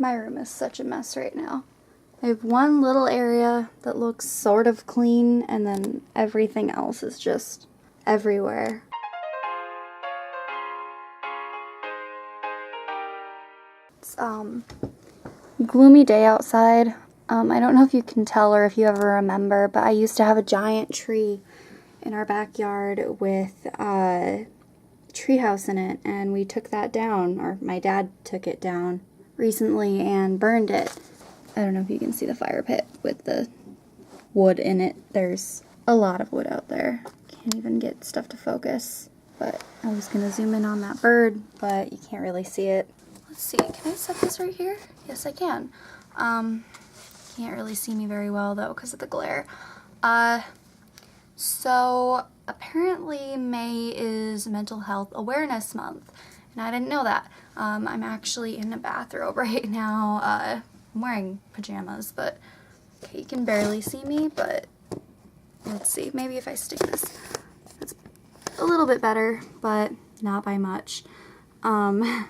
My room is such a mess right now. I have one little area that looks sort of clean, and then everything else is just everywhere. It's gloomy day outside. I don't know if you can tell or if you ever remember, but I used to have a giant tree in our backyard with a treehouse in it, and we took that down, or my dad took it down recently and burned it. I don't know if you can see the fire pit with the wood in it. There's a lot of wood out there. Can't even get stuff to focus. But I was going to zoom in on that bird, but you can't really see it. Let's see, can I set this right here? Yes, I can. Can't really see me very well though because of the glare. So apparently May is Mental Health Awareness Month, and I didn't know that. I'm actually in a bathrobe right now. I'm wearing pajamas, but okay, you can barely see me, but let's see, maybe if I stick this, that's a little bit better, but not by much. I'm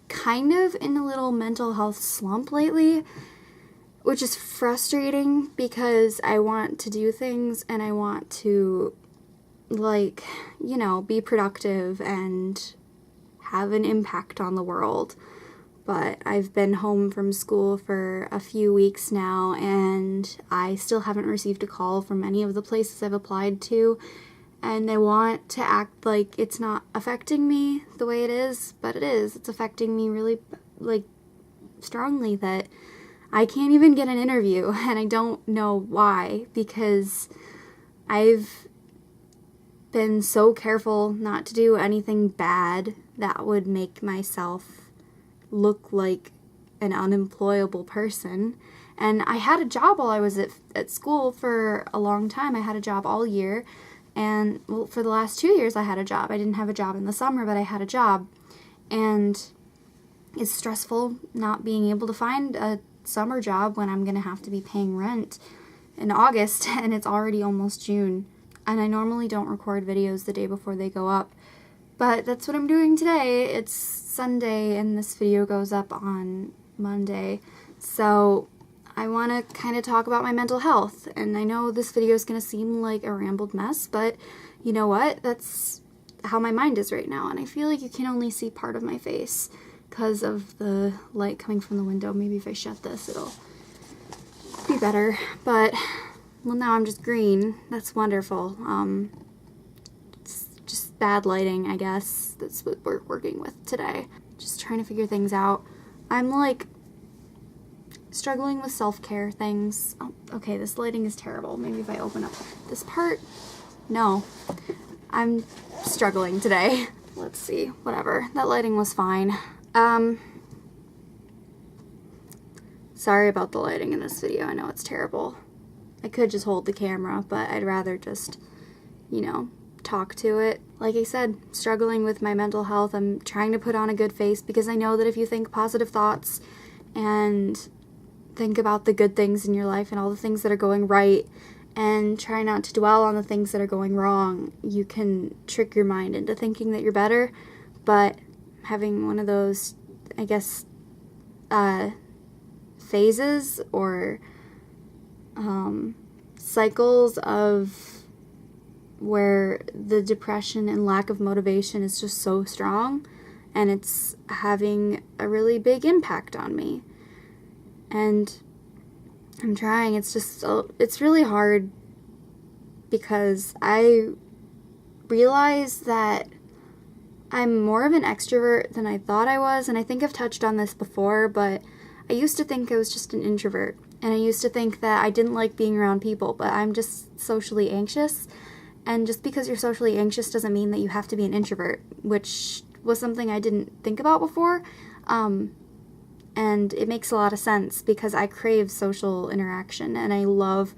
kind of in a little mental health slump lately, which is frustrating because I want to do things and I want to, like, you know, be productive and have an impact on the world. But I've been home from school for a few weeks now, and I still haven't received a call from any of the places I've applied to, and they want to act like it's not affecting me the way it is, but it is. It's affecting me really, like, strongly that I can't even get an interview, and I don't know why, because I've been so careful not to do anything bad that would make myself look like an unemployable person. And I had a job while I was at school for a long time. I had a job all year, and well, for the last 2 years I had a job. I didn't have a job in the summer, but I had a job, and it's stressful not being able to find a summer job when I'm gonna have to be paying rent in August, and it's already almost June. And I normally don't record videos the day before they go up, but that's what I'm doing today. It's Sunday and this video goes up on Monday, so I want to kind of talk about my mental health. And I know this video is going to seem like a rambled mess, but you know what? That's how my mind is right now, and I feel like you can only see part of my face because of the light coming from the window. Maybe if I shut this, it'll be better. But, well, now I'm just green. That's wonderful. It's just bad lighting, I guess. That's what we're working with today. Just trying to figure things out. I'm, like, struggling with self-care things. Oh, okay, this lighting is terrible. Maybe if I open up this part. No. I'm struggling today. Let's see. Whatever. That lighting was fine. Sorry about the lighting in this video. I know it's terrible. I could just hold the camera, but I'd rather just, you know, talk to it. Like I said, struggling with my mental health. I'm trying to put on a good face because I know that if you think positive thoughts and think about the good things in your life and all the things that are going right and try not to dwell on the things that are going wrong, you can trick your mind into thinking that you're better. But having one of those, I guess, phases or cycles of where the depression and lack of motivation is just so strong, and it's having a really big impact on me. And I'm trying. It's just, it's really hard because I realize that I'm more of an extrovert than I thought I was, and I think I've touched on this before, but I used to think I was just an introvert, and I used to think that I didn't like being around people, but I'm just socially anxious, and just because you're socially anxious doesn't mean that you have to be an introvert, which was something I didn't think about before, and it makes a lot of sense because I crave social interaction, and I love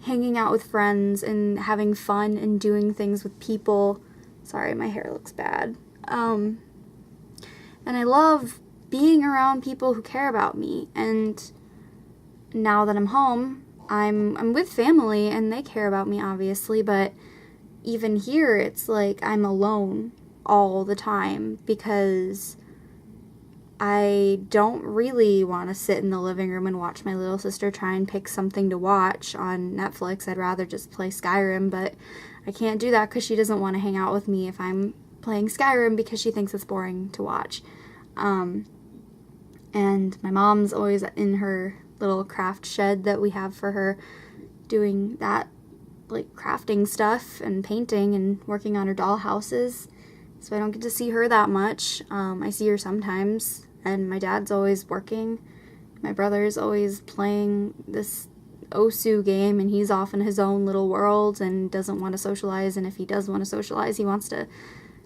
hanging out with friends and having fun and doing things with people. Sorry, my hair looks bad. And I love being around people who care about me, and now that I'm home, I'm with family and they care about me, obviously, but even here it's like I'm alone all the time because I don't really want to sit in the living room and watch my little sister try and pick something to watch on Netflix. I'd rather just play Skyrim, but I can't do that because she doesn't want to hang out with me if I'm playing Skyrim because she thinks it's boring to watch. And my mom's always in her little craft shed that we have for her doing that, like crafting stuff and painting and working on her doll houses. So I don't get to see her that much. I see her sometimes, and my dad's always working. My brother's always playing this Osu game, and he's off in his own little world and doesn't want to socialize, and if he does want to socialize, he wants to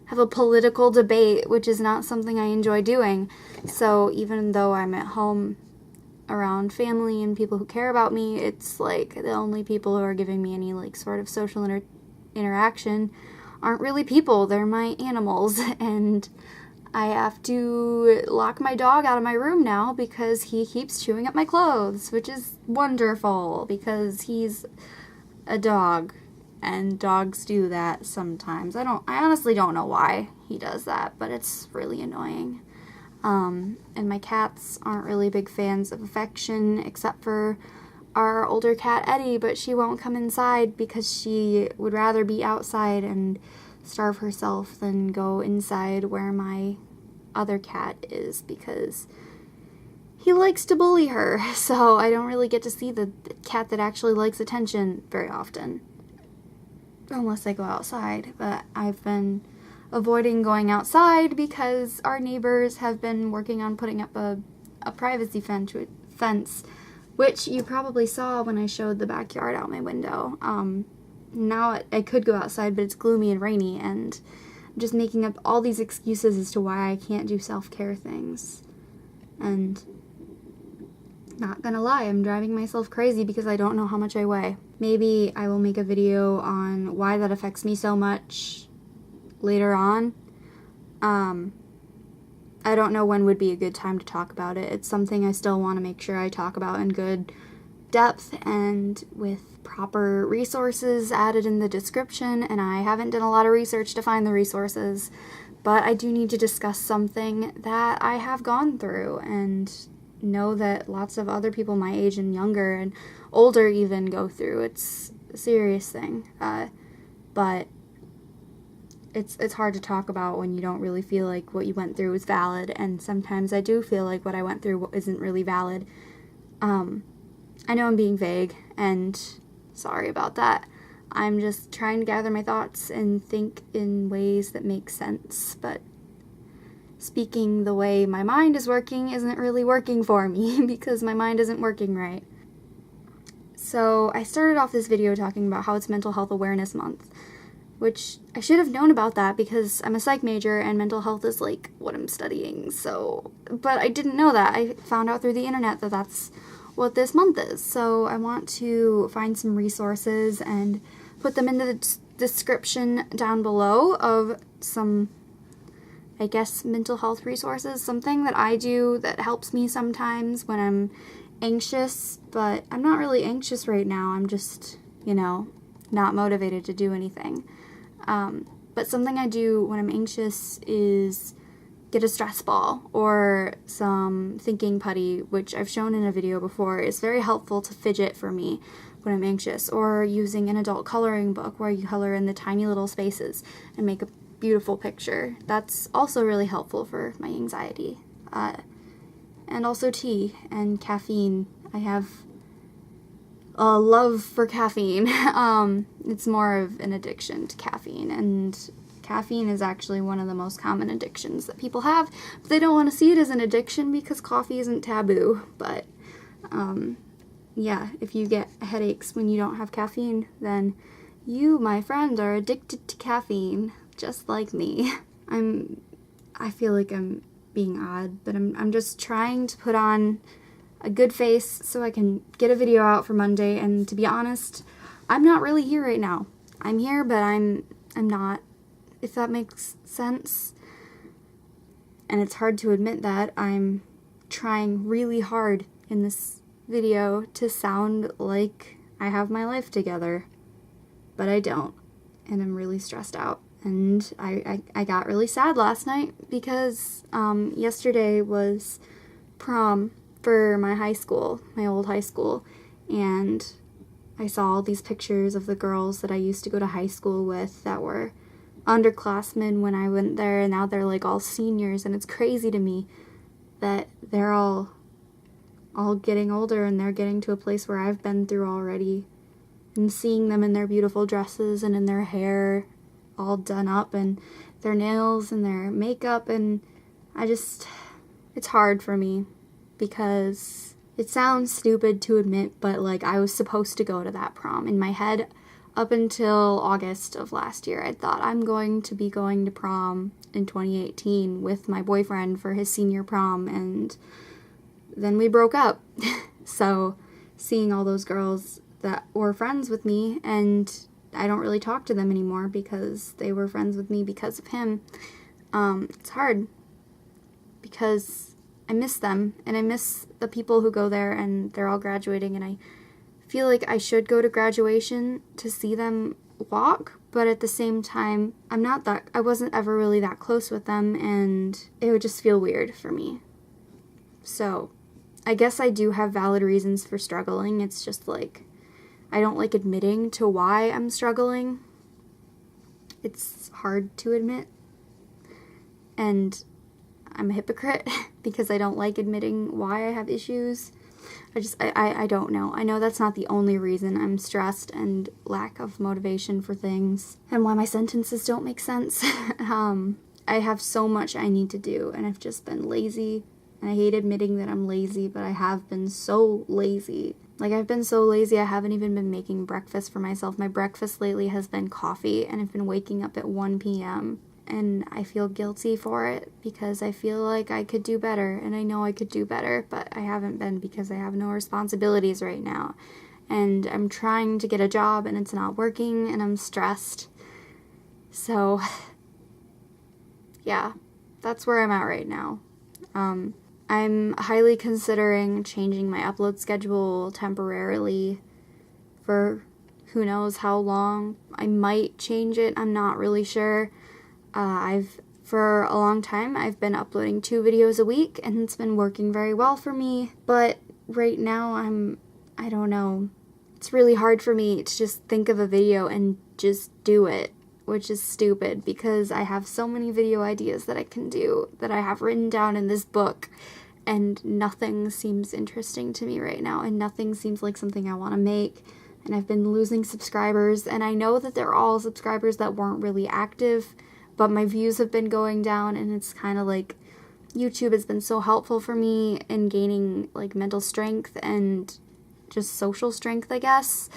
have a political debate, which is not something I enjoy doing. So even though I'm at home around family and people who care about me, it's like the only people who are giving me any like sort of social interaction aren't really people, they're my animals. And I have to lock my dog out of my room now because he keeps chewing up my clothes, which is wonderful because he's a dog. And dogs do that sometimes. I honestly don't know why he does that, but it's really annoying. And my cats aren't really big fans of affection, except for our older cat, Eddie, but she won't come inside because she would rather be outside and starve herself than go inside where my other cat is because he likes to bully her. So I don't really get to see the cat that actually likes attention very often. Unless I go outside, but I've been avoiding going outside because our neighbors have been working on putting up a privacy fence, which you probably saw when I showed the backyard out my window. Now I could go outside, but it's gloomy and rainy, and I'm just making up all these excuses as to why I can't do self-care things. And not gonna lie, I'm driving myself crazy because I don't know how much I weigh. Maybe I will make a video on why that affects me so much later on. I don't know when would be a good time to talk about it. It's something I still want to make sure I talk about in good depth and with proper resources added in the description, and I haven't done a lot of research to find the resources, but I do need to discuss something that I have gone through and know that lots of other people my age and younger and older even go through. It's a serious thing, but it's hard to talk about when you don't really feel like what you went through is valid, and sometimes I do feel like what I went through isn't really valid. I know I'm being vague, and sorry about that. I'm just trying to gather my thoughts and think in ways that make sense, but speaking the way my mind is working isn't really working for me because my mind isn't working right. So I started off this video talking about how it's Mental Health Awareness Month, which I should have known about that because I'm a psych major and mental health is like what I'm studying, but I didn't know that. I found out through the internet that that's what this month is, so I want to find some resources and put them in the description down below of some, I guess, mental health resources, something that I do that helps me sometimes when I'm anxious, but I'm not really anxious right now. I'm just, not motivated to do anything. But something I do when I'm anxious is get a stress ball or some thinking putty, which I've shown in a video before is very helpful to fidget for me when I'm anxious, or using an adult coloring book where you color in the tiny little spaces and make a beautiful picture. That's also really helpful for my anxiety. And also tea and caffeine. I have a love for caffeine. It's more of an addiction to caffeine, and caffeine is actually one of the most common addictions that people have, but they don't want to see it as an addiction because coffee isn't taboo. But yeah, if you get headaches when you don't have caffeine, then you, my friend, are addicted to caffeine, just like me. I feel like I'm being odd, but I'm just trying to put on a good face so I can get a video out for Monday, and to be honest, I'm not really here right now. I'm here, but I'm not, if that makes sense. And it's hard to admit that. I'm trying really hard in this video to sound like I have my life together, but I don't, and I'm really stressed out, And I got really sad last night because yesterday was prom for my high school, my old high school, and I saw all these pictures of the girls that I used to go to high school with that were underclassmen when I went there, and now they're like all seniors, and it's crazy to me that they're all getting older and they're getting to a place where I've been through already, and seeing them in their beautiful dresses and in their hair all done up and their nails and their makeup, and it's hard for me because it sounds stupid to admit, but like I was supposed to go to that prom. In my head, up until August of last year, I thought I'm going to be going to prom in 2018 with my boyfriend for his senior prom, and then we broke up. So seeing all those girls that were friends with me, and I don't really talk to them anymore because they were friends with me because of him. It's hard because I miss them, and I miss the people who go there, and they're all graduating, and I feel like I should go to graduation to see them walk, but at the same time, I wasn't ever really that close with them, and it would just feel weird for me. So I guess I do have valid reasons for struggling. It's just like I don't like admitting to why I'm struggling. It's hard to admit. And I'm a hypocrite because I don't like admitting why I have issues. I don't know. I know that's not the only reason I'm stressed and lack of motivation for things and why my sentences don't make sense. I have so much I need to do, and I've just been lazy. And I hate admitting that I'm lazy, but I have been so lazy. Like, I've been so lazy, I haven't even been making breakfast for myself. My breakfast lately has been coffee, and I've been waking up at 1 p.m. And I feel guilty for it because I feel like I could do better, and I know I could do better, but I haven't been because I have no responsibilities right now. And I'm trying to get a job, and it's not working, and I'm stressed. So, yeah, that's where I'm at right now. I'm highly considering changing my upload schedule temporarily for who knows how long. I might change it, I'm not really sure. For a long time, I've been uploading 2 videos a week, and it's been working very well for me, but right now I don't know. It's really hard for me to just think of a video and just do it, which is stupid because I have so many video ideas that I can do that I have written down in this book, and nothing seems interesting to me right now, and nothing seems like something I want to make, and I've been losing subscribers, and I know that they're all subscribers that weren't really active, but my views have been going down, and it's kind of like YouTube has been so helpful for me in gaining like mental strength and just social strength, I guess,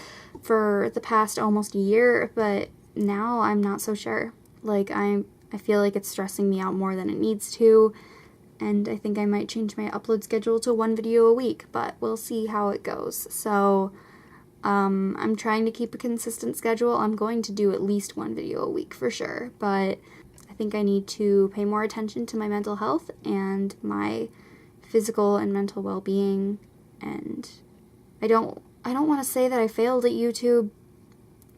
for the past almost a year, but now I'm not so sure. Like, I feel like it's stressing me out more than it needs to, and I think I might change my upload schedule to 1 video a week, but we'll see how it goes. So, I'm trying to keep a consistent schedule. I'm going to do at least 1 video a week for sure, but I think I need to pay more attention to my mental health and my physical and mental well-being, and I don't want to say that I failed at YouTube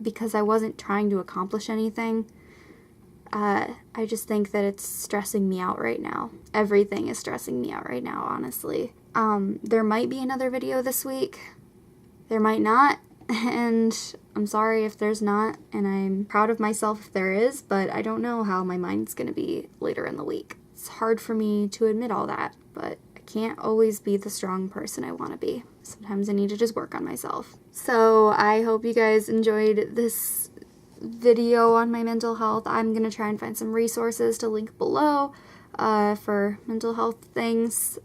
because I wasn't trying to accomplish anything. I just think that it's stressing me out right now. Everything is stressing me out right now, honestly. There might be another video this week. There might not, and I'm sorry if there's not, and I'm proud of myself if there is, but I don't know how my mind's gonna be later in the week. It's hard for me to admit all that, but I can't always be the strong person I want to be. Sometimes I need to just work on myself. So I hope you guys enjoyed this video on my mental health. I'm gonna try and find some resources to link below for mental health things.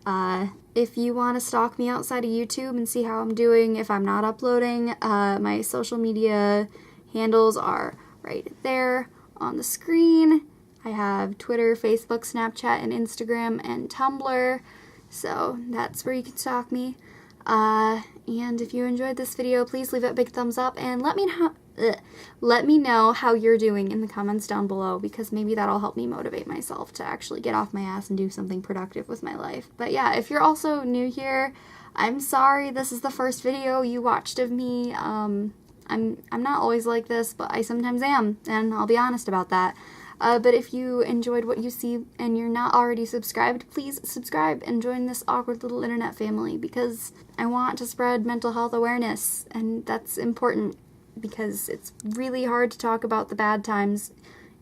If you want to stalk me outside of YouTube and see how I'm doing if I'm not uploading, my social media handles are right there on the screen. I have Twitter, Facebook, Snapchat, and Instagram, and Tumblr, so that's where you can stalk me. And if you enjoyed this video, please leave it a big thumbs up, and let me know how you're doing in the comments down below, because maybe that'll help me motivate myself to actually get off my ass and do something productive with my life. But yeah, if you're also new here, I'm sorry this is the first video you watched of me. I'm not always like this, but I sometimes am, and I'll be honest about that. But if you enjoyed what you see and you're not already subscribed, please subscribe and join this awkward little internet family, because I want to spread mental health awareness, and that's important because it's really hard to talk about the bad times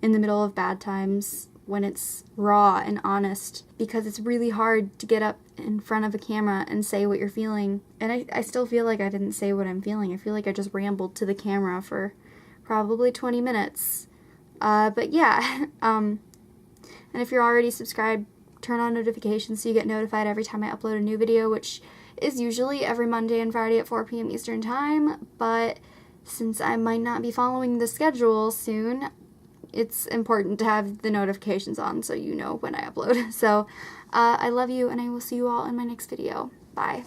in the middle of bad times when it's raw and honest, because it's really hard to get up in front of a camera and say what you're feeling. And I still feel like I didn't say what I'm feeling. I feel like I just rambled to the camera for probably 20 minutes. But yeah, and if you're already subscribed, turn on notifications so you get notified every time I upload a new video, which is usually every Monday and Friday at 4 p.m. Eastern Time, but since I might not be following the schedule soon, it's important to have the notifications on so you know when I upload. So, I love you, and I will see you all in my next video. Bye.